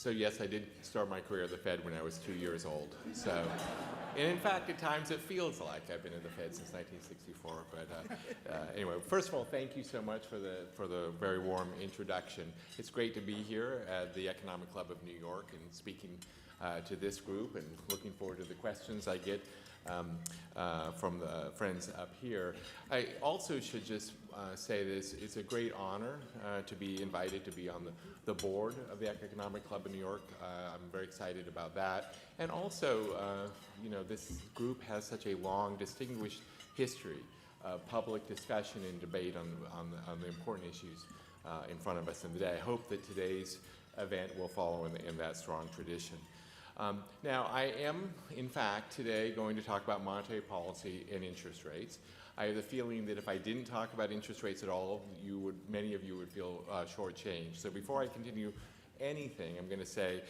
So yes, I did start my career at the Fed when I was 2 years old. So, and in fact, at times it feels like I've been at the Fed since 1964. But anyway, first of all, thank you so much for the very warm introduction. It's great to be here at the Economic Club of New York and speaking to this group, and looking forward to the questions I get from the friends up here. I also should just say this, it's a great honor to be invited to be on the board of the Economic Club of New York. I'm very excited about that. And also, you know, this group has such a long, distinguished history of public discussion and debate on the important issues in front of us in the day. I hope that today's event will follow in that strong tradition. Now, I am, in fact, today going to talk about monetary policy and interest rates. I have the feeling that if I didn't talk about interest rates at all, many of you would feel shortchanged. So before I continue anything, I'm going to say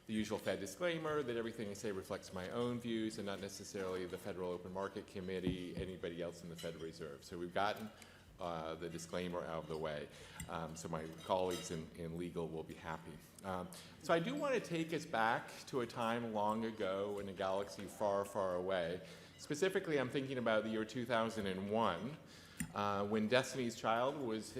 the usual Fed disclaimer that everything I say reflects my own views and not necessarily the Federal Open Market Committee, anybody else in the Federal Reserve. So we've gotten the disclaimer out of the way, so my colleagues in legal will be happy. So I do want to take us back to a time long ago in a galaxy far, far away. Specifically, I'm thinking about the year 2001, when Destiny's Child was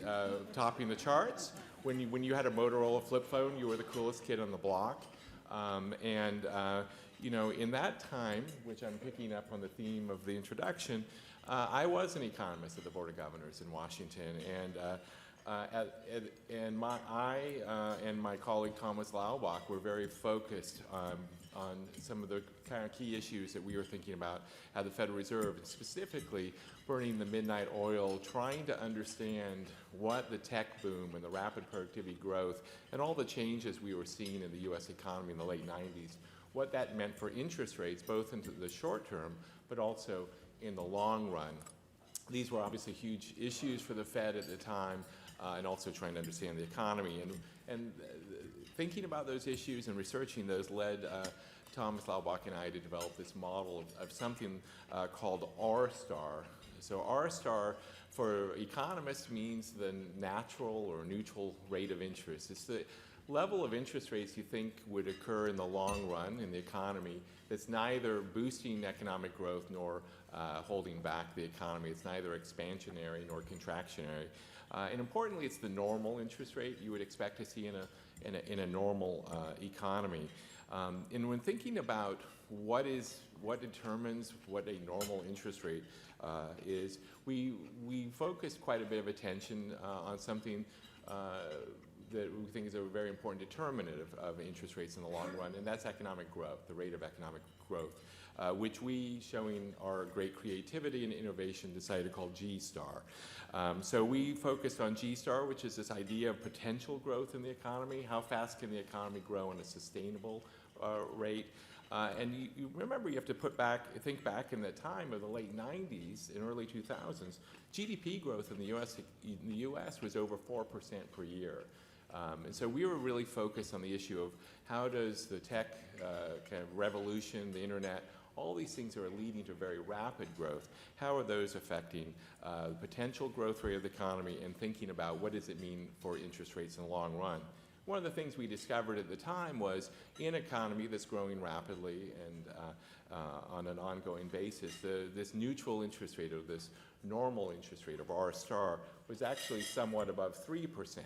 topping the charts. When you had a Motorola flip phone, you were the coolest kid on the block. You know, in that time, which I'm picking up on the theme of the introduction, I was an economist at the Board of Governors in Washington, and my colleague Thomas Laubach were very focused on some of the kind of key issues that we were thinking about at the Federal Reserve, and specifically burning the midnight oil, trying to understand what the tech boom and the rapid productivity growth and all the changes we were seeing in the U.S. economy in the late 90s, what that meant for interest rates, both into the short term, but also in the long run. These were obviously huge issues for the Fed at the time, and also trying to understand the economy. And thinking about those issues and researching those led Thomas Laubach and I to develop this model of something called R-star. So R-star for economists means the natural or neutral rate of interest. It's the level of interest rates you think would occur in the long run in the economy that's neither boosting economic growth nor holding back the economy. It's neither expansionary nor contractionary. And importantly, it's the normal interest rate you would expect to see in a normal economy. And when thinking about what determines what a normal interest rate is, we focused quite a bit of attention on something that we think is a very important determinant of interest rates in the long run, and that's economic growth, the rate of economic growth, which we, showing our great creativity and innovation, decided to call G-star. So we focused on G-star, which is this idea of potential growth in the economy. How fast can the economy grow on a sustainable rate? And you remember, you have to think back in the time of the late 90s and early 2000s, GDP growth in the U.S. was over 4% per year. And so we were really focused on the issue of how does the tech kind of revolution, the internet, all these things that are leading to very rapid growth, how are those affecting the potential growth rate of the economy, and thinking about what does it mean for interest rates in the long run. One of the things we discovered at the time was in an economy that's growing rapidly and on an ongoing basis, this neutral interest rate, or this normal interest rate of R star, was actually somewhat above 3%,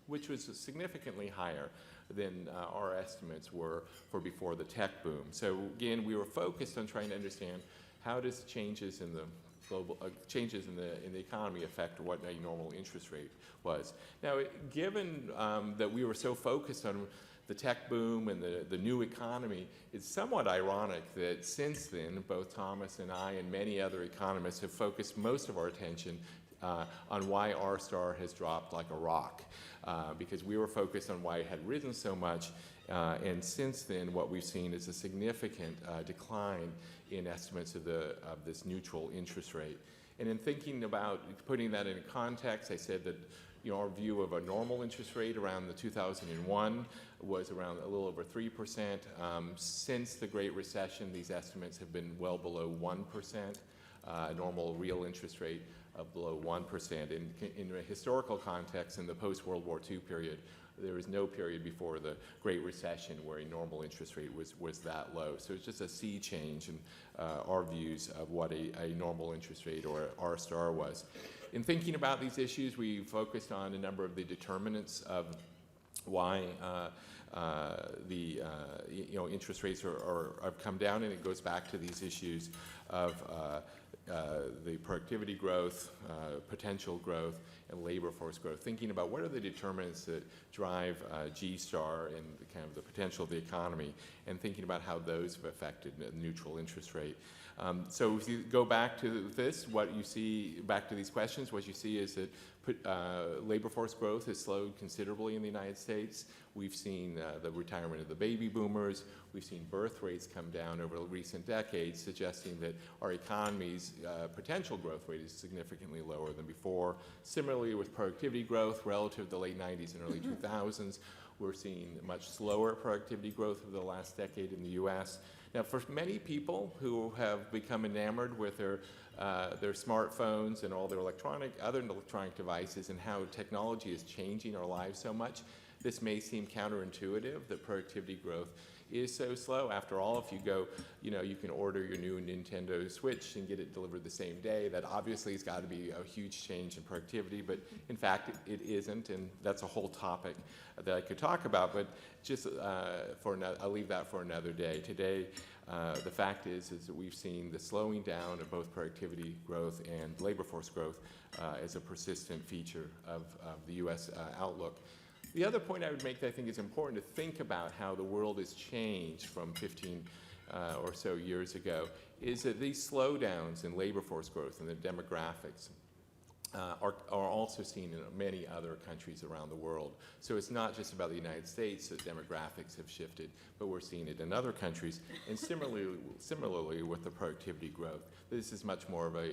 which was significantly higher than our estimates were for before the tech boom. So again, we were focused on trying to understand how does changes in the global changes in the economy affect what a normal interest rate was. Now, given that we were so focused on the tech boom and the new economy, it's somewhat ironic that since then, both Thomas and I and many other economists have focused most of our attention on why R star has dropped like a rock, because we were focused on why it had risen so much, and since then what we've seen is a significant decline in estimates of this neutral interest rate. And in thinking about putting that in context, I said that our view of a normal interest rate around the 2001 was around a little over 3%. Since the Great Recession, these estimates have been well below 1%. A normal real interest rate below 1%. In a historical context, in the post-World War II period, there was no period before the Great Recession where a normal interest rate was that low. So it's just a sea change in our views of what a normal interest rate or R star was. In thinking about these issues, we focused on a number of the determinants of why interest rates have come down, and it goes back to these issues of the productivity growth, potential growth, and labor force growth. Thinking about what are the determinants that drive G star and kind of the potential of the economy, and thinking about how those have affected a neutral interest rate. So if you go back to this, what you see, back to these questions, what you see is that labor force growth has slowed considerably in the United States. We've seen the retirement of the baby boomers. We've seen birth rates come down over recent decades, suggesting that our economy's potential growth rate is significantly lower than before. Similarly, with productivity growth relative to the late 90s and early 2000s, we're seeing much slower productivity growth over the last decade in the U.S. Now, for many people who have become enamored with their smartphones and all their other electronic devices, and how technology is changing our lives so much, this may seem counterintuitive that productivity growth is so slow. After all, if you go, you can order your new Nintendo Switch and get it delivered the same day. That obviously has got to be a huge change in productivity, but in fact, it isn't, and that's a whole topic that I could talk about, but just I'll leave that for another day. Today, the fact is that we've seen the slowing down of both productivity growth and labor force growth as a persistent feature of the U.S. outlook. The other point I would make that I think is important to think about how the world has changed from 15 or so years ago is that these slowdowns in labor force growth and the demographics are also seen in many other countries around the world. So it's not just about the United States that demographics have shifted, but we're seeing it in other countries. And similarly with the productivity growth, this is much more of a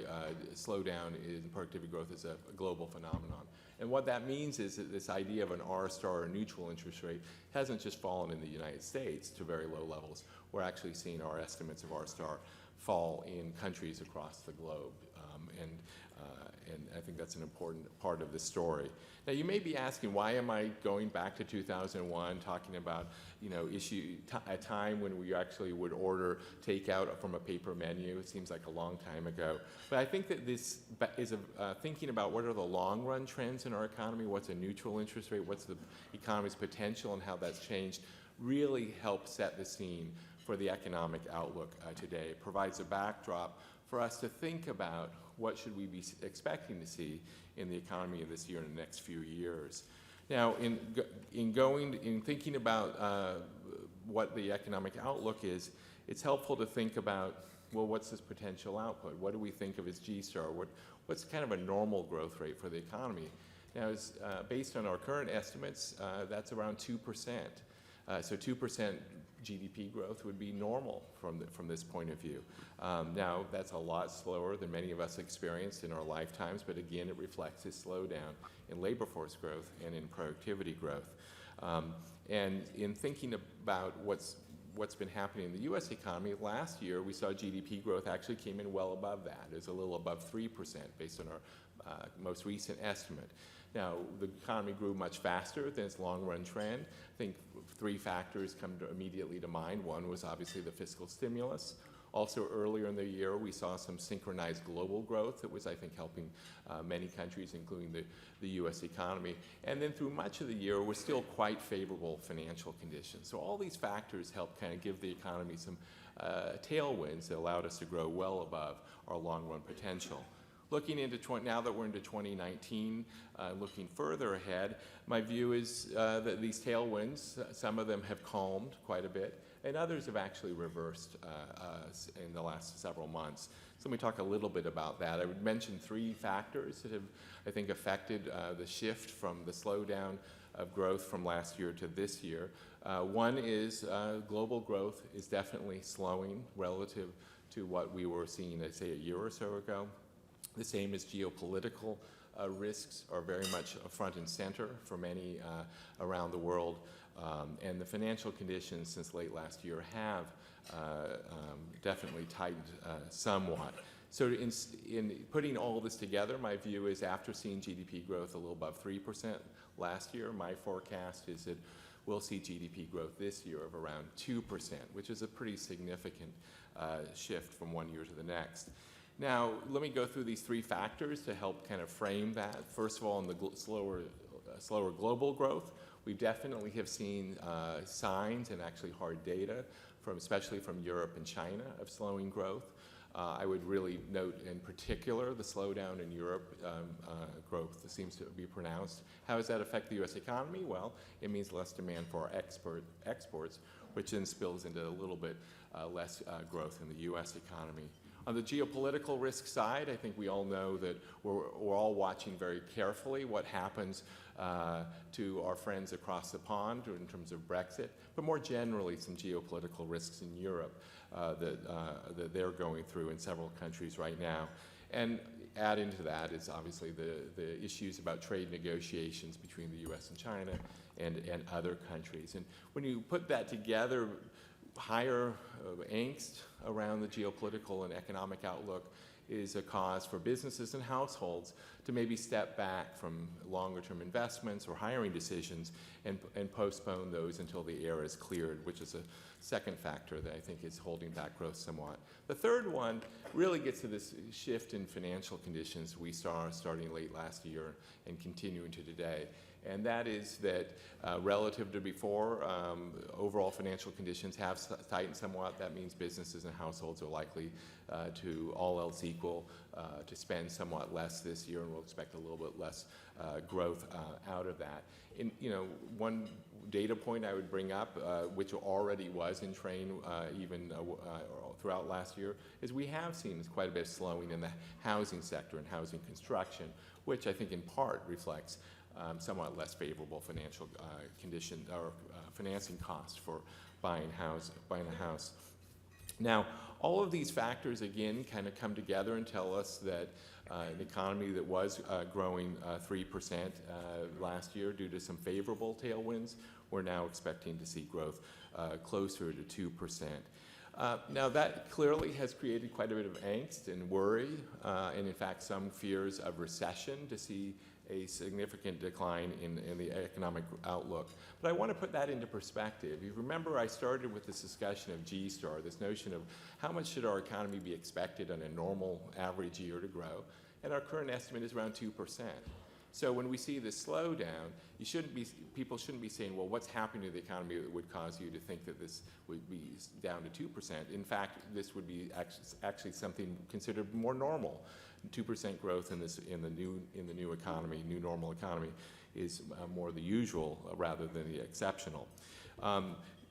slowdown in productivity growth as a global phenomenon. And what that means is that this idea of an R star or neutral interest rate hasn't just fallen in the United States to very low levels. We're actually seeing our estimates of R star fall in countries across the globe. And I think that's an important part of the story. Now, you may be asking, why am I going back to 2001, talking about a time when we actually would order takeout from a paper menu? It seems like a long time ago. But I think that this is thinking about what are the long-run trends in our economy, what's a neutral interest rate, what's the economy's potential, and how that's changed, really helps set the scene for the economic outlook today. It provides a backdrop for us to think about what should we be expecting to see in the economy of this year and the next few years. Now, in thinking about what the economic outlook is, it's helpful to think about, well, what's this potential output? What do we think of as G star? What's kind of a normal growth rate for the economy? Now, based on our current estimates, that's around 2%. So 2% GDP growth would be normal from this point of view. Now, that's a lot slower than many of us experienced in our lifetimes, but again, it reflects a slowdown in labor force growth and in productivity growth. And in thinking about what's been happening in the U.S. economy, last year we saw GDP growth actually came in well above that. It was a little above 3% based on our most recent estimate. Now, the economy grew much faster than its long-run trend. I think three factors come immediately to mind. One was obviously the fiscal stimulus. Also, earlier in the year, we saw some synchronized global growth that was, I think, helping many countries, including the U.S. economy. And then through much of the year, we're still quite favorable financial conditions. So all these factors help kind of give the economy some tailwinds that allowed us to grow well above our long-run potential. Looking into now that we're into 2019, looking further ahead, my view is that these tailwinds, some of them have calmed quite a bit, and others have actually reversed in the last several months. So let me talk a little bit about that. I would mention three factors that have, I think, affected the shift from the slowdown of growth from last year to this year. One is global growth is definitely slowing relative to what we were seeing, I'd say, a year or so ago. The same as geopolitical risks are very much front and center for many around the world. And the financial conditions since late last year have definitely tightened somewhat. So in putting all this together, my view is after seeing GDP growth a little above 3% last year, my forecast is that we'll see GDP growth this year of around 2%, which is a pretty significant shift from one year to the next. Now, let me go through these three factors to help kind of frame that. First of all, in the slower global growth, we definitely have seen signs and actually hard data, especially from Europe and China, of slowing growth. I would really note in particular the slowdown in Europe growth that seems to be pronounced. How does that affect the U.S. economy? Well, it means less demand for our exports, which then spills into a little bit less growth in the U.S. economy. On the geopolitical risk side, I think we all know that we're all watching very carefully what happens to our friends across the pond in terms of Brexit, but more generally some geopolitical risks in Europe that they're going through in several countries right now. And adding to that is obviously the issues about trade negotiations between the U.S. and China and other countries. And when you put that together, higher angst around the geopolitical and economic outlook is a cause for businesses and households to maybe step back from longer-term investments or hiring decisions and postpone those until the air is cleared, which is a second factor that I think is holding back growth somewhat. The third one really gets to this shift in financial conditions we saw starting late last year and continuing to today. And that is that relative to before, overall financial conditions have tightened somewhat. That means businesses and households are likely to, all else equal, to spend somewhat less this year, and we'll expect a little bit less growth out of that. One data point I would bring up, which already was in train even throughout last year, is we have seen quite a bit of slowing in the housing sector and housing construction, which I think in part reflects somewhat less favorable financial condition or financing costs for buying a house. Now, all of these factors, again, kind of come together and tell us that an economy that was growing 3% last year due to some favorable tailwinds, we're now expecting to see growth closer to 2%. Now, that clearly has created quite a bit of angst and worry, and in fact, some fears of recession, to see a significant decline in the economic outlook. But I want to put that into perspective. You remember I started with this discussion of G-star, this notion of how much should our economy be expected on a normal average year to grow, and our current estimate is around 2%. So when we see this slowdown, people shouldn't be saying, well, what's happening to the economy that would cause you to think that this would be down to 2%? In fact, this would be actually something considered more normal. 2% growth in the new economy, new normal economy, is more the usual rather than the exceptional.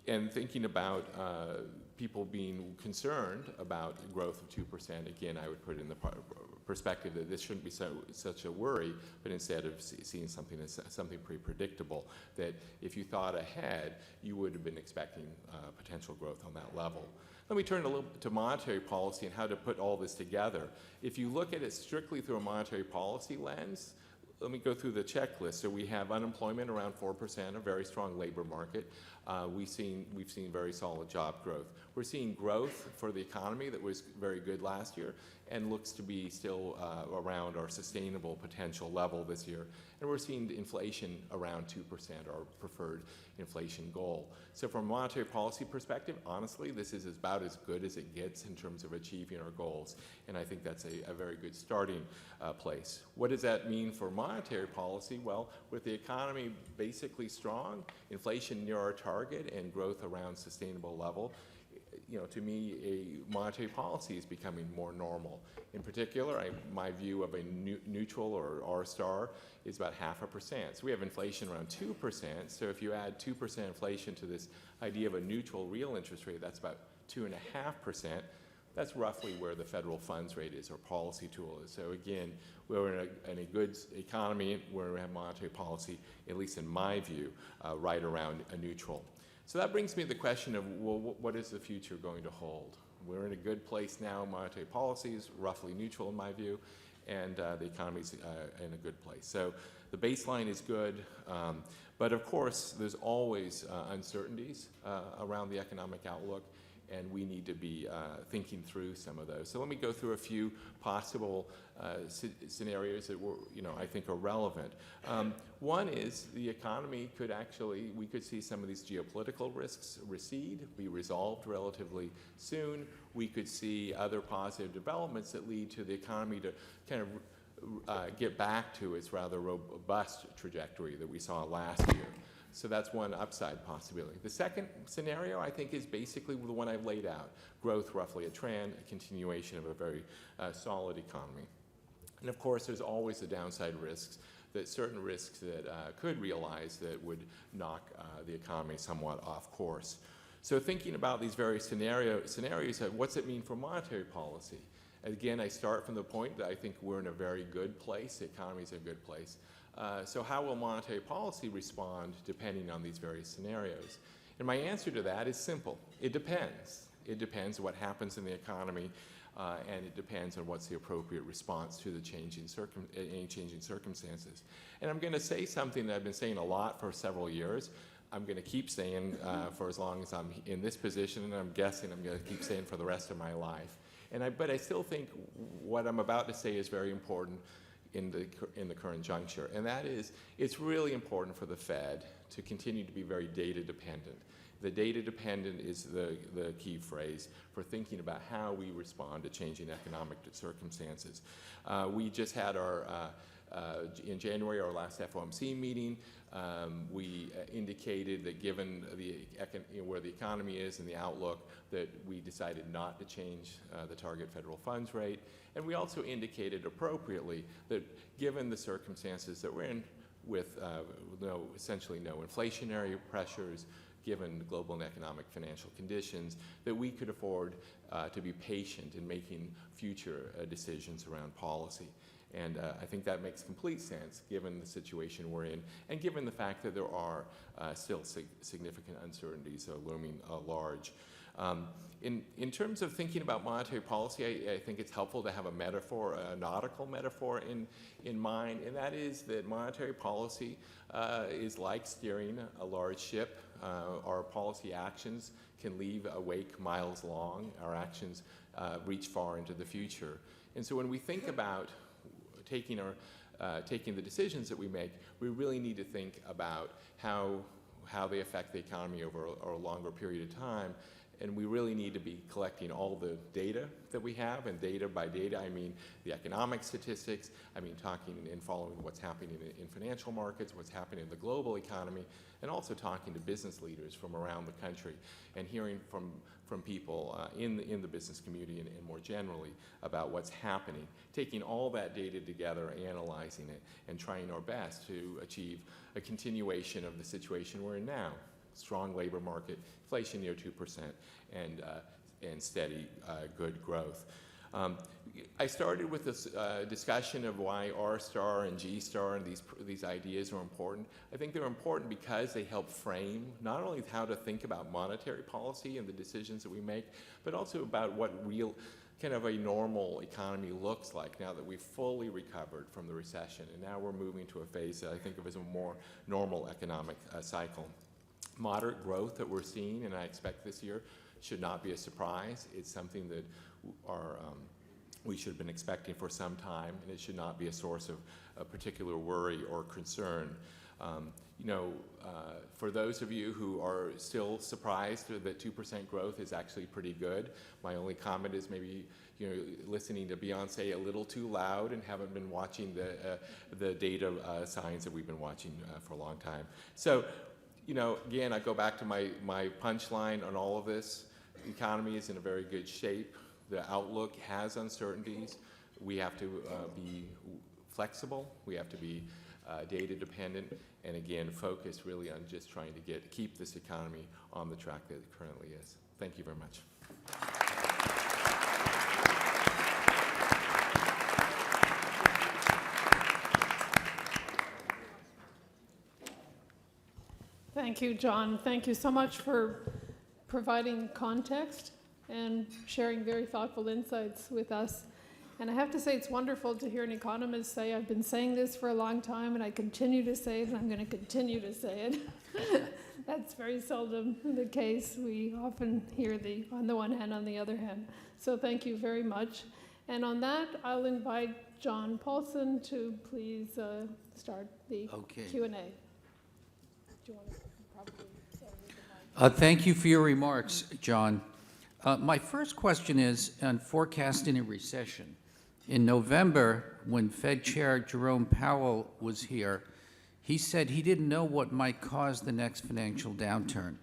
And thinking about people being concerned about growth of 2%, again, I would put it in the perspective that this shouldn't be such a worry, but instead of seeing something as something pretty predictable, that if you thought ahead, you would have been expecting potential growth on that level. Let me turn a little to monetary policy and how to put all this together. If you look at it strictly through a monetary policy lens, let me go through the checklist. So we have unemployment around 4%, a very strong labor market. We've seen very solid job growth. We're seeing growth for the economy that was very good last year and looks to be still around our sustainable potential level this year. And we're seeing inflation around 2%, our preferred inflation goal. So from a monetary policy perspective, honestly, this is about as good as it gets in terms of achieving our goals. And I think that's a very good starting place. What does that mean for monetary policy? Well, with the economy basically strong, inflation near our target, and growth around sustainable level, to me, a monetary policy is becoming more normal. In particular, my view of a neutral or R-star is about 0.5%. So we have inflation around 2%. So if you add 2% inflation to this idea of a neutral real interest rate, that's about 2.5%. That's roughly where the federal funds rate is, or policy tool is. So again, we're in a good economy where we have monetary policy, at least in my view, right around a neutral. So that brings me to the question of, well, what is the future going to hold? We're in a good place now. Monetary policy is roughly neutral in my view, and the economy's in a good place. So the baseline is good, but of course, there's always uncertainties around the economic outlook. and we need to be thinking through some of those. So let me go through a few possible scenarios that I think are relevant. One is the economy could actually, we could see some of these geopolitical risks recede, be resolved relatively soon. We could see other positive developments that lead to the economy to kind of get back to its rather robust trajectory that we saw last year. So that's one upside possibility. The second scenario, I think, is basically the one I've laid out. Growth roughly a trend, a continuation of a very solid economy. And of course, there's always the downside risks, that certain risks that could realize that would knock the economy somewhat off course. So thinking about these various scenarios, what's it mean for monetary policy? Again, I start from the point that I think we're in a very good place. The economy's in a good place. So how will monetary policy respond depending on these various scenarios? And my answer to that is simple. It depends. It depends on what happens in the economy, and it depends on what's the appropriate response to the any changing circumstances. And I'm going to say something that I've been saying a lot for several years. I'm going to keep saying for as long as I'm in this position, and I'm guessing I'm going to keep saying for the rest of my life. But I still think what I'm about to say is very important in the current juncture, and that is, it's really important for the Fed to continue to be very data dependent. The data dependent is the key phrase for thinking about how we respond to changing economic circumstances. We just had in January, our last FOMC meeting, we indicated that given where the economy is and the outlook, that we decided not to change the target federal funds rate. And we also indicated appropriately that given the circumstances that we're in with essentially no inflationary pressures, given global and economic financial conditions, that we could afford to be patient in making future decisions around policy. And I think that makes complete sense given the situation we're in and given the fact that there are still significant uncertainties looming large. In terms of thinking about monetary policy, I think it's helpful to have a metaphor, a nautical metaphor in mind, and that is that monetary policy is like steering a large ship. Our policy actions can leave a wake miles long. Our actions reach far into the future. And so when we think about taking the decisions that we make, we really need to think about how they affect the economy over a longer period of time. And we really need to be collecting all the data that we have, and data by data, I mean the economic statistics, I mean talking and following what's happening in financial markets, what's happening in the global economy, and also talking to business leaders from around the country and hearing from people in the business community and more generally about what's happening, taking all that data together, analyzing it, and trying our best to achieve a continuation of the situation we're in now. Strong labor market, inflation near 2%, and steady good growth. I started with this discussion of why R star and G star and these ideas are important. I think they're important because they help frame not only how to think about monetary policy and the decisions that we make, but also about what real kind of a normal economy looks like now that we've fully recovered from the recession, and now we're moving to a phase that I think of as a more normal economic cycle. Moderate growth that we're seeing, and I expect this year, should not be a surprise. It's something that we should have been expecting for some time, and it should not be a source of a particular worry or concern. For those of you who are still surprised that 2% growth is actually pretty good, my only comment is maybe listening to Beyonce a little too loud and haven't been watching the data signs that we've been watching for a long time. So, again, I go back to my punchline on all of this. The economy is in a very good shape. The outlook has uncertainties. We have to be flexible. We have to be data dependent, and again, focus really on just trying to keep this economy on the track that it currently is. Thank you very much. Thank you, John. Thank you so much for providing context and sharing very thoughtful insights with us. And I have to say, it's wonderful to hear an economist say, I've been saying this for a long time, and I continue to say it, and I'm going to continue to say it. That's very seldom the case. We often hear the on the one hand, on the other hand. So thank you very much. And on that, I'll invite John Paulson to please start the Q&A. Do you want to probably start with the mic? Thank you for your remarks, John. My first question is on forecasting a recession. In November, when Fed Chair Jerome Powell was here, he said he didn't know what might cause the next financial downturn,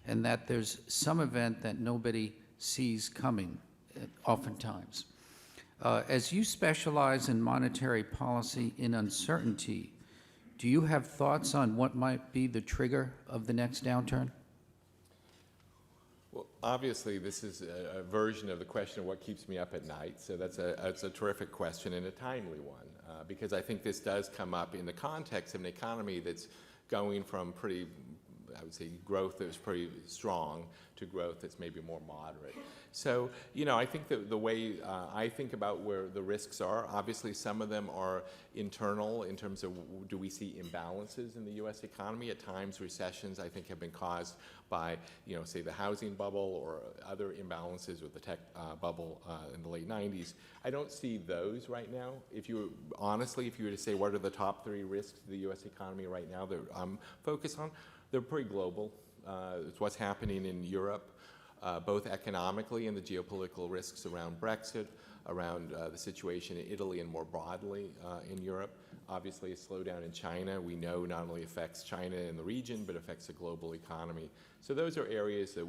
and that there's some event that nobody sees coming, oftentimes. As you specialize in monetary policy in uncertainty, do you have thoughts on what might be the trigger of the next downturn? Well, obviously, this is a version of the question of what keeps me up at night. So that's a terrific question and a timely one, because I think this does come up in the context of an economy that's going from pretty, I would say, growth that was pretty strong to growth that's maybe more moderate. So, you know, I think the way I think about where the risks are, obviously some of them are internal in terms of do we see imbalances in the U.S. economy. At times, recessions, I think, have been caused by, you know, say the housing bubble or other imbalances with the tech bubble in the late 90s. I don't see those right now. If you honestly, if you were to say what are the top 3 risks to the U.S. economy right now that I'm focused on, they're pretty global. It's what's happening in Europe, both economically and the geopolitical risks around Brexit, around the situation in Italy and more broadly in Europe. Obviously, a slowdown in China, we know not only affects China and the region, but affects the global economy. So those are areas that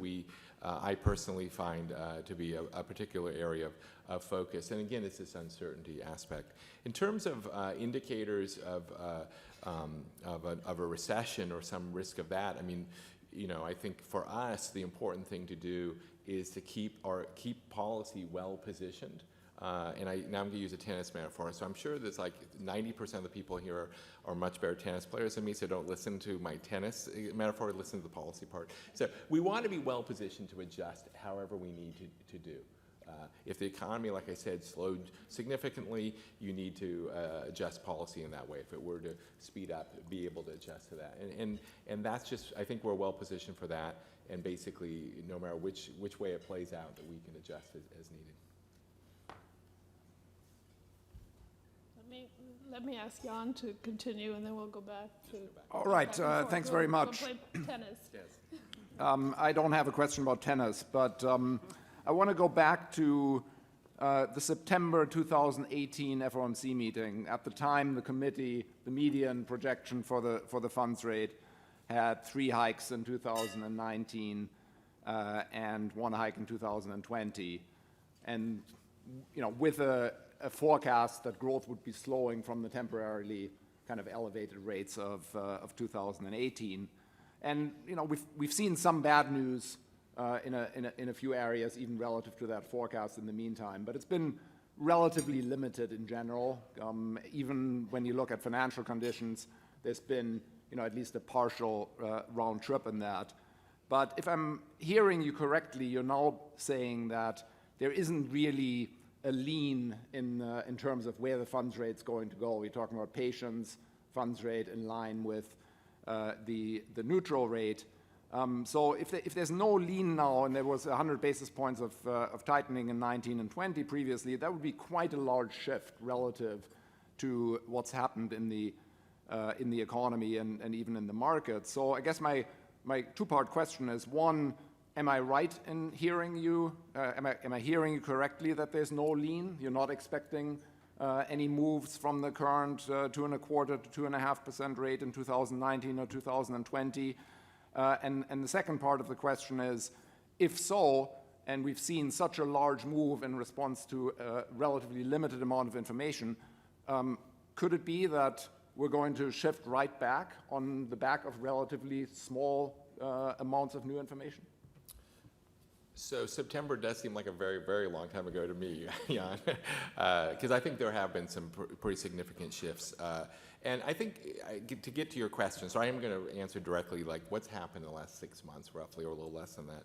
I personally find to be a particular area of focus. And again, it's this uncertainty aspect. In terms of indicators of a recession or some risk of that, I mean, you know, I think for us, the important thing to do is to keep policy well positioned. And now I'm going to use a tennis metaphor. So I'm sure there's like 90% of the people here are much better tennis players than me, so don't listen to my tennis metaphor, listen to the policy part. So we want to be well positioned to adjust however we need to do. If the economy, like I said, slowed significantly, you need to adjust policy in that way. If it were to speed up, be able to adjust to that. And that's just, I think we're well positioned for that. And basically, no matter which way it plays out, that we can adjust as needed. Let me ask Jan to continue, and then we'll go back to. All right, thanks very much. We'll play tennis. Yes. I don't have a question about tennis, but I want to go back to the September 2018 FOMC meeting. At the time, the committee, the median projection for the funds rate had 3 hikes in 2019 and 1 hike in 2020, and you know, with a forecast that growth would be slowing from the temporarily kind of elevated rates of 2018. And you know, we've seen some bad news in a few areas, even relative to that forecast in the meantime. But it's been relatively limited in general. Even when you look at financial conditions, there's been, you know, at least a partial round trip in that. But if I'm hearing you correctly, you're now saying that there isn't really a lean in terms of where the funds rate's going to go. We're talking about patience, funds rate in line with the neutral rate. So if there's no lean now, and there was 100 basis points of tightening in 19 and 20 previously, that would be quite a large shift relative to what's happened in the economy and even in the market. So I guess my 2-part question is, one, am I right in hearing you? Am I hearing you correctly that there's no lean? You're not expecting any moves from the current 2.25% to 2.5% rate in 2019 or 2020? And the second part of the question is, if so, and we've seen such a large move in response to a relatively limited amount of information, could it be that we're going to shift right back on the back of relatively small amounts of new information? So September does seem like a very, very long time ago to me, Jan, because I think there have been some pretty significant shifts. And I think to get to your question, so I am going to answer directly, like what's happened in the last 6 months, roughly, or a little less than that.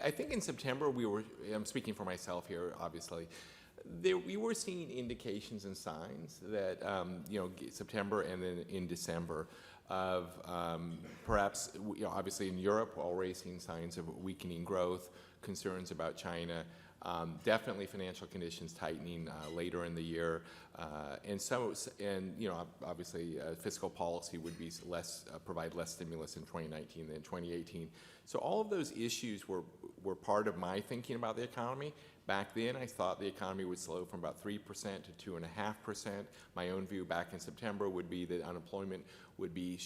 I think in September I'm speaking for myself here, obviously, we were seeing indications and signs that, September and then in December of perhaps, obviously in Europe, already seeing signs of weakening growth, concerns about China, definitely financial conditions tightening later in the year, obviously fiscal policy would be provide less stimulus in 2019 than 2018. So all of those issues were part of my thinking about the economy. Back then, I thought the economy would slow from about 3% to 2.5%. My own view back in September would be that unemployment would be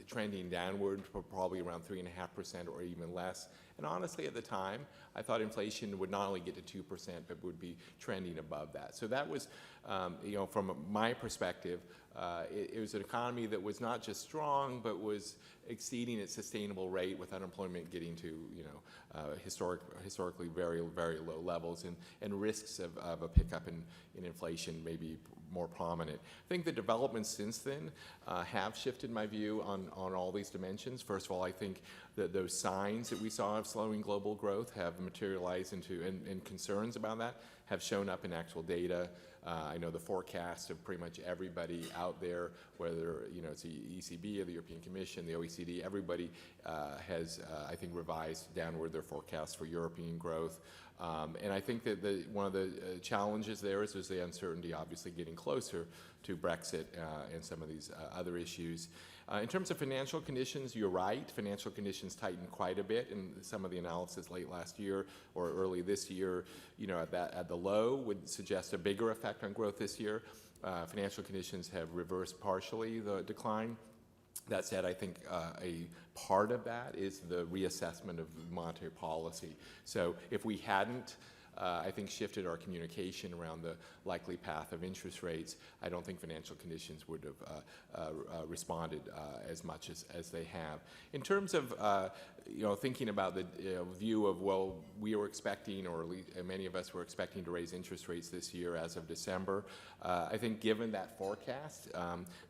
trending downward for probably around 3.5% or even less. And honestly, at the time, I thought inflation would not only get to 2%, but would be trending above that. So that was, from my perspective, it was an economy that was not just strong, but was exceeding its sustainable rate, with unemployment getting to, historically very, very low levels, and risks of a pickup in inflation maybe more prominent. I think the developments since then have shifted my view on all these dimensions. First of all, I think that those signs that we saw of slowing global growth have materialized into, and concerns about that have shown up in actual data. I know the forecast of pretty much everybody out there, whether it's the ECB or the European Commission, the OECD, everybody has, I think, revised downward their forecasts for European growth. And I think that one of the challenges there is the uncertainty, obviously, getting closer to Brexit and some of these other issues. In terms of financial conditions, you're right. Financial conditions tightened quite a bit in some of the analysis late last year or early this year. At the low would suggest a bigger effect on growth this year. Financial conditions have reversed partially the decline. That said, I think a part of that is the reassessment of monetary policy. So if we hadn't, I think, shifted our communication around the likely path of interest rates, I don't think financial conditions would have responded as much as they have. In terms of thinking about the view of, well, we were expecting, or at least many of us were expecting, to raise interest rates this year as of December. I think given that forecast,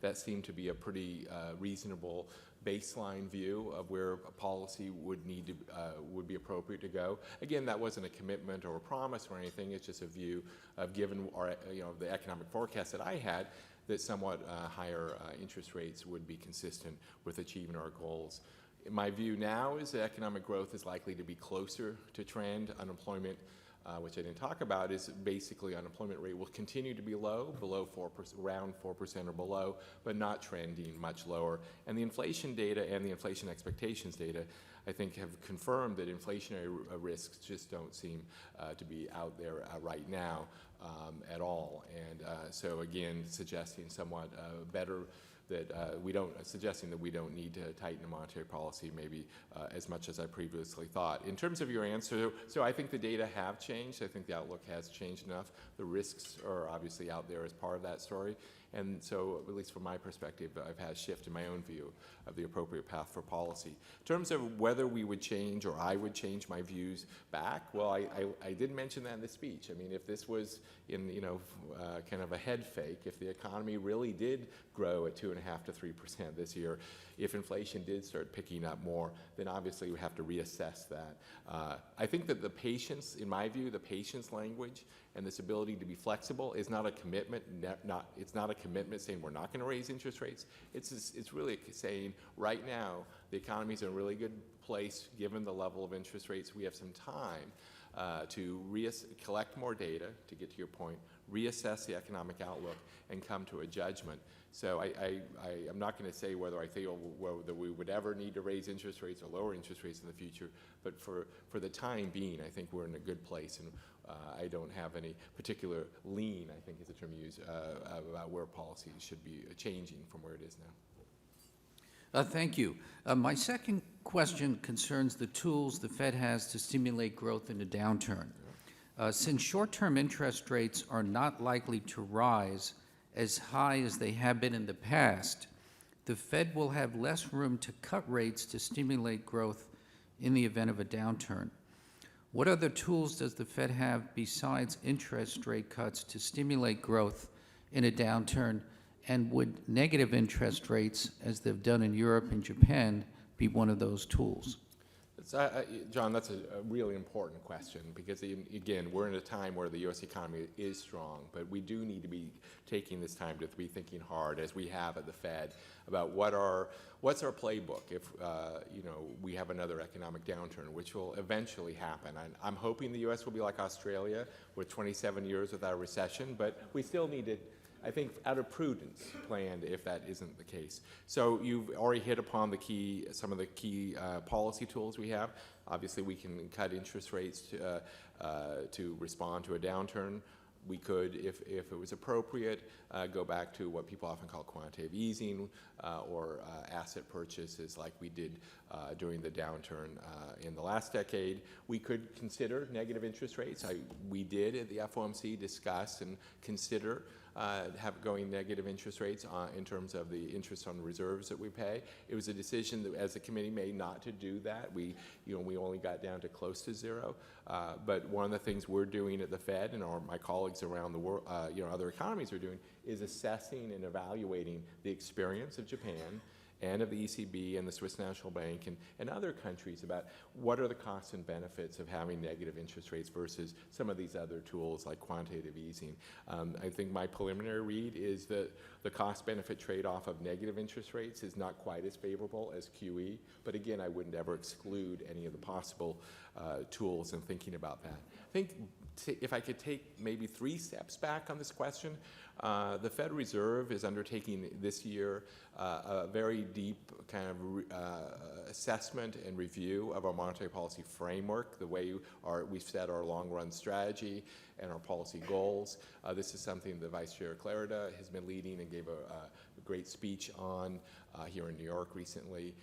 that seemed to be a pretty reasonable baseline view of where a policy would be appropriate to go. Again, that wasn't a commitment or a promise or anything. It's just a view of, given our, the economic forecast that I had, that somewhat higher interest rates would be consistent with achieving our goals. My view now is that economic growth is likely to be closer to trend. Unemployment, which I didn't talk about, is basically unemployment rate will continue to be low, below 4%, around 4% or below, but not trending much lower. And the inflation data and the inflation expectations data, I think, have confirmed that inflationary risks just don't seem to be out there right now at all. And so again, suggesting somewhat better that suggesting that we don't need to tighten the monetary policy maybe as much as I previously thought. In terms of your answer, so I think the data have changed. I think the outlook has changed enough. The risks are obviously out there as part of that story. And so, at least from my perspective, I've had a shift in my own view of the appropriate path for policy. In terms of whether we would change, or I would change my views back, well, I did mention that in the speech. I mean, if this was in, kind of a head fake, if the economy really did grow at 2.5% to 3% this year, if inflation did start picking up more, then obviously we have to reassess that. I think that the patience, in my view, the patience language and this ability to be flexible is not a commitment. It's not a commitment saying we're not going to raise interest rates. It's really saying right now the economy's in a really good place given the level of interest rates. We have some time to collect more data, to get to your point, reassess the economic outlook, and come to a judgment. So I'm not going to say whether I feel whether we would ever need to raise interest rates or lower interest rates in the future, but for the time being, I think we're in a good place, and I don't have any particular lean, I think is the term used, about where policy should be changing from where it is now. Thank you. My second question concerns the tools the Fed has to stimulate growth in a downturn. Since short-term interest rates are not likely to rise as high as they have been in the past, the Fed will have less room to cut rates to stimulate growth in the event of a downturn. What other tools does the Fed have besides interest rate cuts to stimulate growth in a downturn, and would negative interest rates, as they've done in Europe and Japan, be one of those tools? So, John, that's a really important question because, again, we're in a time where the U.S. economy is strong, but we do need to be taking this time to be thinking hard, as we have at the Fed, about what's our playbook if we have another economic downturn, which will eventually happen. I'm hoping the U.S. will be like Australia, with 27 years without a recession, but we still need to, I think, out of prudence, planned if that isn't the case. So you've already hit upon some of the key policy tools we have. Obviously, we can cut interest rates to respond to a downturn. We could, if it was appropriate, go back to what people often call quantitative easing or asset purchases like we did during the downturn in the last decade. We could consider negative interest rates. We did at the FOMC discuss and consider going negative interest rates in terms of the interest on reserves that we pay. It was a decision that, as the committee made, not to do that. We only got down to close to zero. But one of the things we're doing at the Fed, and my colleagues around the world, other economies are doing, is assessing and evaluating the experience of Japan and of the ECB and the Swiss National Bank and other countries about what are the costs and benefits of having negative interest rates versus some of these other tools like quantitative easing. I think my preliminary read is that the cost-benefit trade-off of negative interest rates is not quite as favorable as QE, but again, I wouldn't ever exclude any of the possible tools in thinking about that. I think if I could take maybe 3 steps back on this question, the Federal Reserve is undertaking this year a very deep kind of assessment and review of our monetary policy framework, the way we've set our long-run strategy and our policy goals. This is something that Vice Chair Clarida has been leading and gave a great speech on here in New York recently.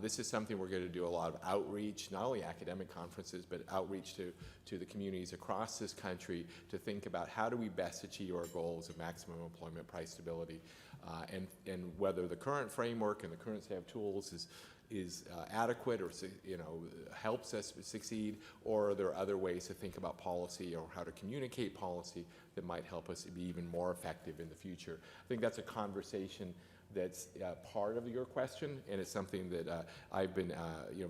This is something we're going to do a lot of outreach, not only academic conferences, but outreach to the communities across this country to think about how do we best achieve our goals of maximum employment price stability, and whether the current framework and the current set of tools is adequate or helps us succeed, or are there other ways to think about policy or how to communicate policy that might help us be even more effective in the future. I think that's a conversation that's part of your question, and it's something that I've been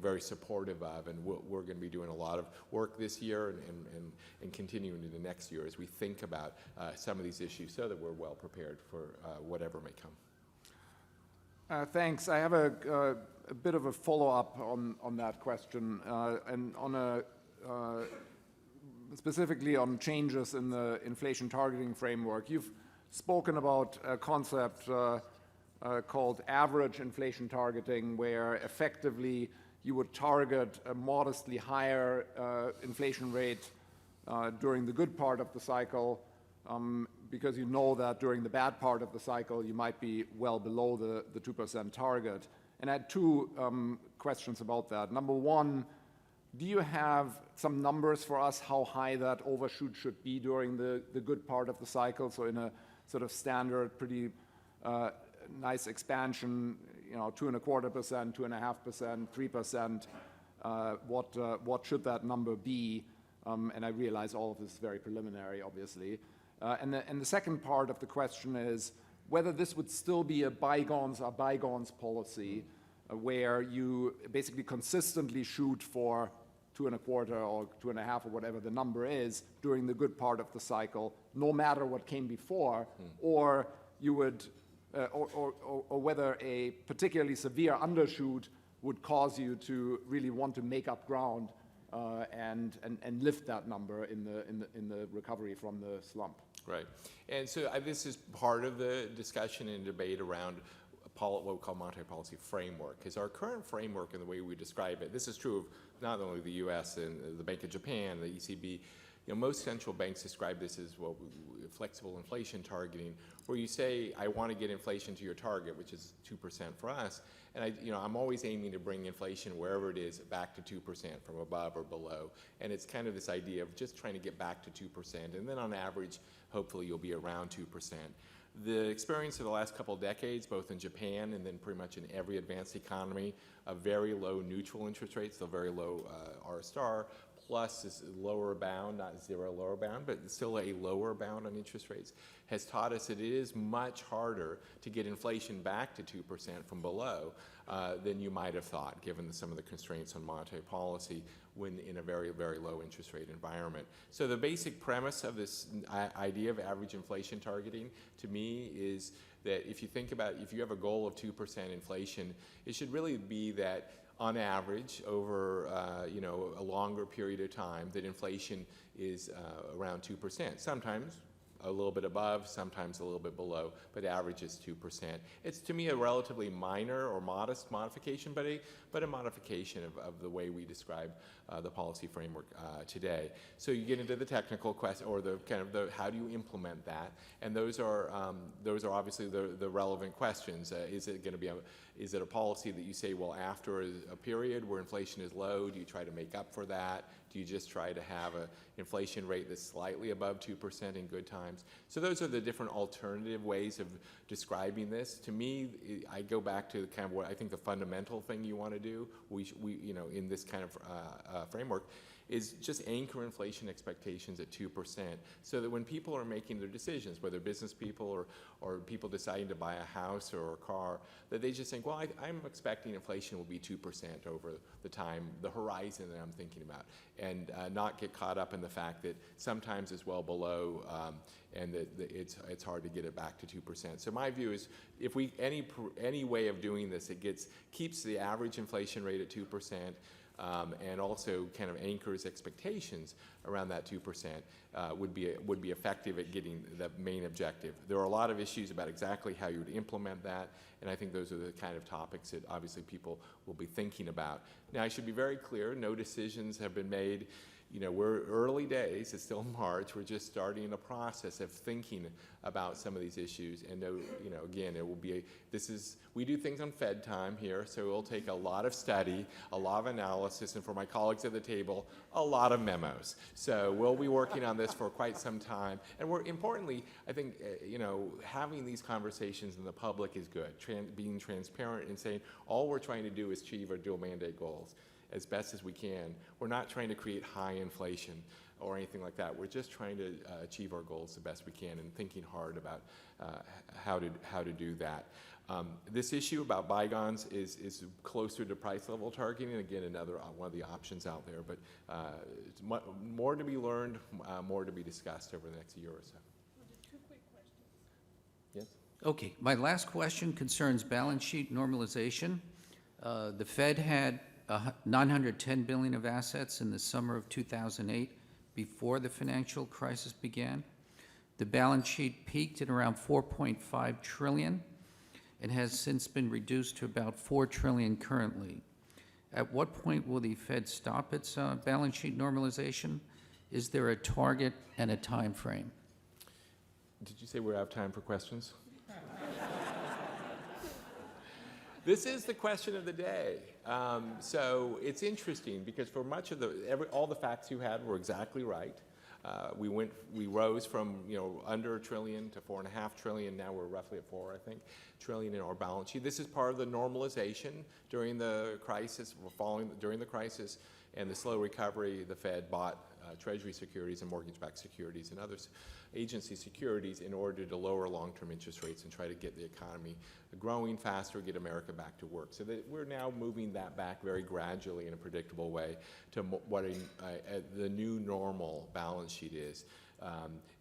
very supportive of, and we're going to be doing a lot of work this year and continuing into next year as we think about some of these issues so that we're well prepared for whatever may come. Thanks. I have a bit of a follow-up on that question, and on specifically on changes in the inflation targeting framework. You've spoken about a concept called average inflation targeting, where effectively you would target a modestly higher inflation rate during the good part of the cycle, because you know that during the bad part of the cycle you might be well below the 2% target. And I had 2 questions about that. Number one, do you have some numbers for us how high that overshoot should be during the good part of the cycle? So in a sort of standard, pretty nice expansion, 2.25%, 2.5%, 3%, what should that number be? And I realize all of this is very preliminary, obviously. And the second part of the question is whether this would still be a bygones are bygones policy, where you basically consistently shoot for 2.25 or 2.5 or whatever the number is during the good part of the cycle, no matter what came before, or you would or whether a particularly severe undershoot would cause you to really want to make up ground and lift that number in the recovery from the slump. Right. And so this is part of the discussion and debate around what we call monetary policy framework, because our current framework and the way we describe it, this is true of not only the U.S. and the Bank of Japan, the ECB, most central banks describe this as flexible inflation targeting, where you say, I want to get inflation to your target, which is 2% for us, and I'm always aiming to bring inflation wherever it is back to 2% from above or below. And it's kind of this idea of just trying to get back to 2%, and then on average, hopefully you'll be around 2%. The experience of the last couple of decades, both in Japan and then pretty much in every advanced economy, of very low neutral interest rates, so very low R star, plus this lower bound, not zero lower bound, but still a lower bound on interest rates, has taught us that it is much harder to get inflation back to 2% from below than you might have thought, given some of the constraints on monetary policy when in a very, very low interest rate environment. So the basic premise of this idea of average inflation targeting, to me, is that if you think about, if you have a goal of 2% inflation, it should really be that on average, over a longer period of time, that inflation is around 2%. Sometimes a little bit above, sometimes a little bit below, but average is 2%. It's, to me, a relatively minor or modest modification, but a modification of the way we describe the policy framework today. So you get into the technical question, or the kind of the how do you implement that, and those are obviously the relevant questions. Is it going to be is it a policy that you say, well, after a period where inflation is low, do you try to make up for that? Do you just try to have an inflation rate that's slightly above 2% in good times? So those are the different alternative ways of describing this. To me, I go back to kind of what I think the fundamental thing you want to do, in this kind of framework, is just anchor inflation expectations at 2%, so that when people are making their decisions, whether business people or people deciding to buy a house or a car, that they just think, well, I'm expecting inflation will be 2% over the time, the horizon that I'm thinking about, and not get caught up in the fact that sometimes it's well below and that it's hard to get it back to 2%. So my view is, if we any way of doing this, keeps the average inflation rate at 2%, and also kind of anchors expectations around that 2%, would be effective at getting the main objective. There are a lot of issues about exactly how you would implement that, and I think those are the kind of topics that obviously people will be thinking about. Now, I should be very clear, no decisions have been made. We're early days, it's still March, we're just starting the process of thinking about some of these issues, and again, it will be, we do things on Fed time here, so it will take a lot of study, a lot of analysis, and for my colleagues at the table, a lot of memos. So we'll be working on this for quite some time, and importantly, I think, having these conversations in the public is good, being transparent and saying, all we're trying to do is achieve our dual mandate goals as best as we can. We're not trying to create high inflation or anything like that. We're just trying to achieve our goals the best we can, and thinking hard about how to do that. This issue about bygones is closer to price level targeting, and again, another one of the options out there, but more to be learned, more to be discussed over the next year or so. Two quick questions. Yes? Okay, my last question concerns balance sheet normalization. The Fed had $910 billion of assets in the summer of 2008, before the financial crisis began. The balance sheet peaked at around $4.5 trillion and has since been reduced to about $4 trillion currently. At what point will the Fed stop its balance sheet normalization? Is there a target and a time frame? Did you say we're out of time for questions? This is the question of the day. So it's interesting because for much of all the facts you had were exactly right. We rose from under $1 trillion to $4.5 trillion. Now we're roughly at $4 trillion in our balance sheet. This is part of the normalization during the crisis. During the crisis and the slow recovery, the Fed bought Treasury securities and mortgage-backed securities and other agency securities in order to lower long-term interest rates and try to get the economy growing faster, get America back to work. So that we're now moving that back very gradually in a predictable way to what the new normal balance sheet is.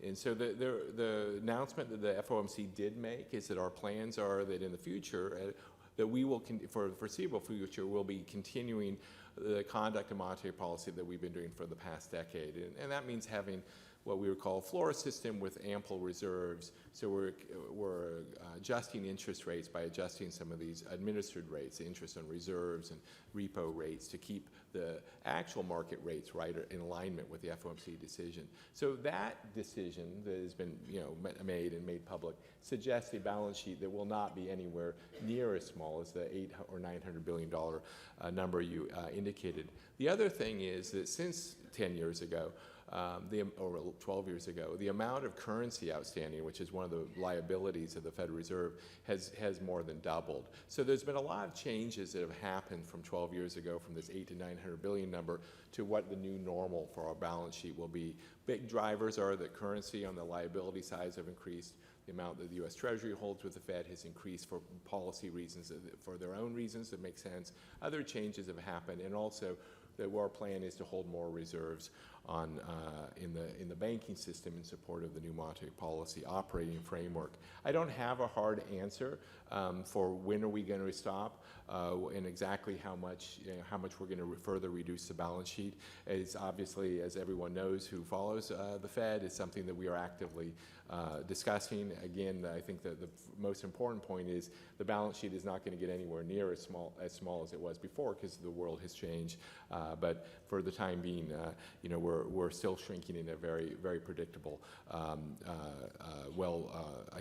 And so the announcement that the FOMC did make is that our plans are that in the future, that we will, for the foreseeable future, we'll be continuing the conduct of monetary policy that we've been doing for the past decade. And that means having what we would call a floor system with ample reserves. So we're adjusting interest rates by adjusting some of these administered rates, the interest on reserves and repo rates, to keep the actual market rates right in alignment with the FOMC decision. So that decision that has been made and made public suggests a balance sheet that will not be anywhere near as small as the $800 or $900 billion number you indicated. The other thing is that since 10 years ago, or 12 years ago, the amount of currency outstanding, which is one of the liabilities of the Federal Reserve, has more than doubled. So there's been a lot of changes that have happened from 12 years ago, from this 8 to 900 billion number to what the new normal for our balance sheet will be. Big drivers are that currency on the liability sides have increased. The amount that the U.S. Treasury holds with the Fed has increased for policy reasons, for their own reasons that make sense. Other changes have happened, and also that our plan is to hold more reserves on in the banking system in support of the new monetary policy operating framework. I don't have a hard answer for when are we going to stop and exactly how much we're going to further reduce the balance sheet. It's obviously, as everyone knows who follows the Fed, is something that we are actively discussing. Again, I think that the most important point is the balance sheet is not going to get anywhere near as small as it was before, because the world has changed. But for the time being, we're still shrinking in a very, very predictable, I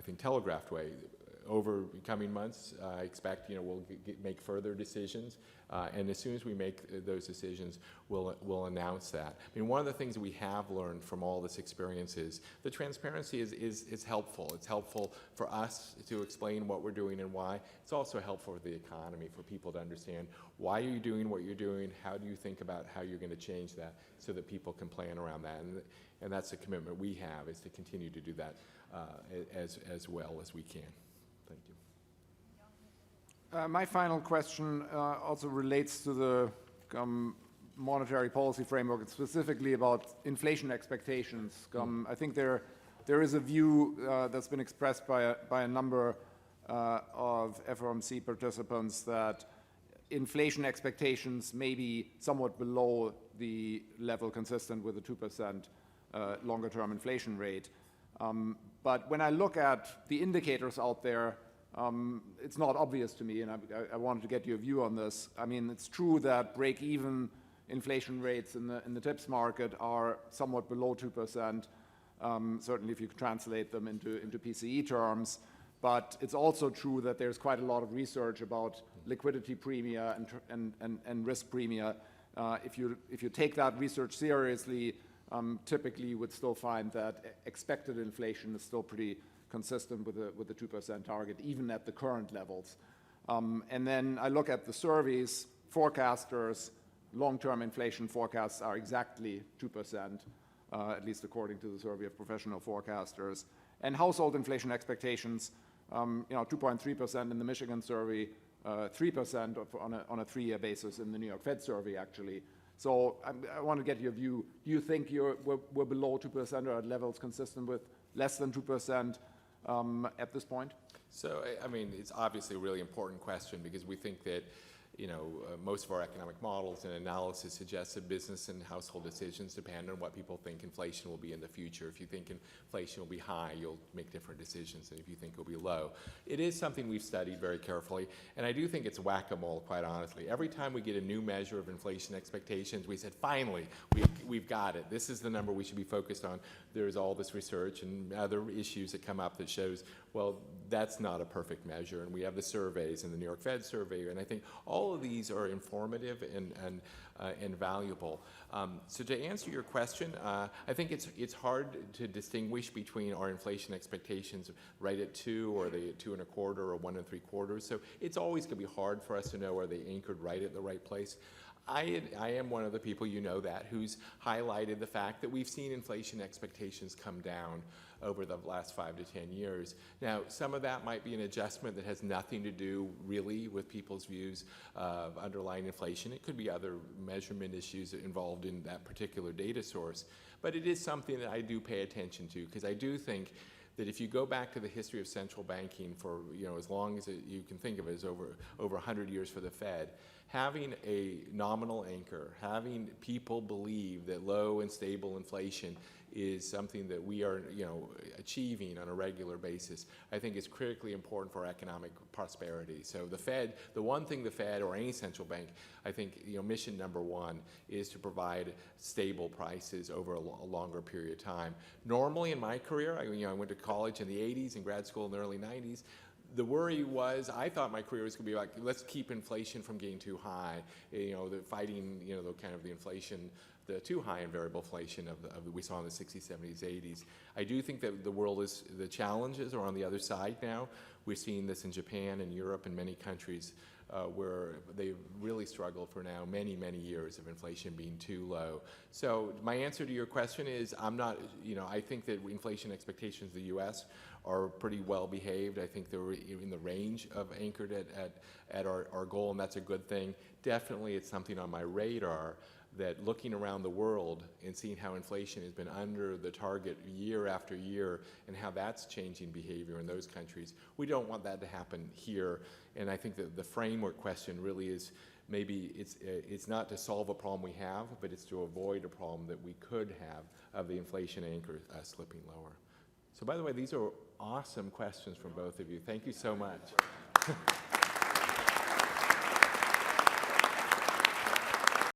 think, telegraphed way. Over coming months, I expect we'll make further decisions, and as soon as we make those decisions, we'll announce that. I mean, one of the things that we have learned from all this experience is the transparency is helpful. It's helpful for us to explain what we're doing and why. It's also helpful for the economy, for people to understand why are you doing what you're doing, how do you think about how you're going to change that, so that people can plan around that. And that's the commitment we have, is to continue to do that as well as we can. Thank you. My final question also relates to the monetary policy framework, and specifically about inflation expectations. I think there is a view that's been expressed by a number of FOMC participants that inflation expectations may be somewhat below the level consistent with a 2% longer-term inflation rate. But when I look at the indicators out there, it's not obvious to me, and I wanted to get your view on this. I mean, it's true that break-even inflation rates in the TIPS market are somewhat below 2%, certainly if you translate them into PCE terms. But it's also true that there's quite a lot of research about liquidity premia and risk premia. If you take that research seriously, typically you would still find that expected inflation is still pretty consistent with the 2% target, even at the current levels. And then I look at the surveys, forecasters, long-term inflation forecasts are exactly 2%, at least according to the survey of professional forecasters. And household inflation expectations, 2.3% in the Michigan survey, 3% on a 3-year basis in the New York Fed survey, actually. So I want to get your view. Do you think we're below 2% or at levels consistent with less than 2% at this point? So, I mean, it's obviously a really important question, because we think that most of our economic models and analysis suggest that business and household decisions depend on what people think inflation will be in the future. If you think inflation will be high, you'll make different decisions than if you think it will be low. It is something we've studied very carefully, and I do think it's whack-a-mole, quite honestly. Every time we get a new measure of inflation expectations, we said, finally, we've got it. This is the number we should be focused on. There's all this research and other issues that come up that shows, well, that's not a perfect measure. And we have the surveys and the New York Fed survey, and I think all of these are informative and valuable. So to answer your question, I think it's hard to distinguish between our inflation expectations right at 2 or the 2.25 or 1 3/4. So it's always going to be hard for us to know, are they anchored right at the right place. I am one of the people, who's highlighted the fact that we've seen inflation expectations come down over the last 5 to 10 years. Now, some of that might be an adjustment that has nothing to do really with people's views of underlying inflation. It could be other measurement issues involved in that particular data source. But it is something that I do pay attention to, because I do think that if you go back to the history of central banking for as long as you can think of it, as over 100 years for the Fed, having a nominal anchor, having people believe that low and stable inflation is something that we are achieving on a regular basis, I think is critically important for economic prosperity. So the one thing the Fed or any central bank, I think mission number one is to provide stable prices over a longer period of time. Normally in my career, I went to college in the 80s and grad school in the early 90s, the worry was, I thought my career was going to be like, let's keep inflation from getting too high. The fighting, the kind of the inflation, the too high and variable inflation of we saw in the 60s, 70s, 80s. I do think that the challenges are on the other side now. We're seeing this in Japan and Europe and many countries where they really struggled for now many, many years of inflation being too low. So my answer to your question is I'm not, I think that inflation expectations in the U.S. are pretty well behaved. I think they're in the range of anchored at our goal, and that's a good thing. Definitely it's something on my radar that looking around the world and seeing how inflation has been under the target year after year and how that's changing behavior in those countries, we don't want that to happen here. And I think that the framework question really is maybe it's not to solve a problem we have, but it's to avoid a problem that we could have of the inflation anchor slipping lower. So by the way, these are awesome questions from both of you. Thank you so much.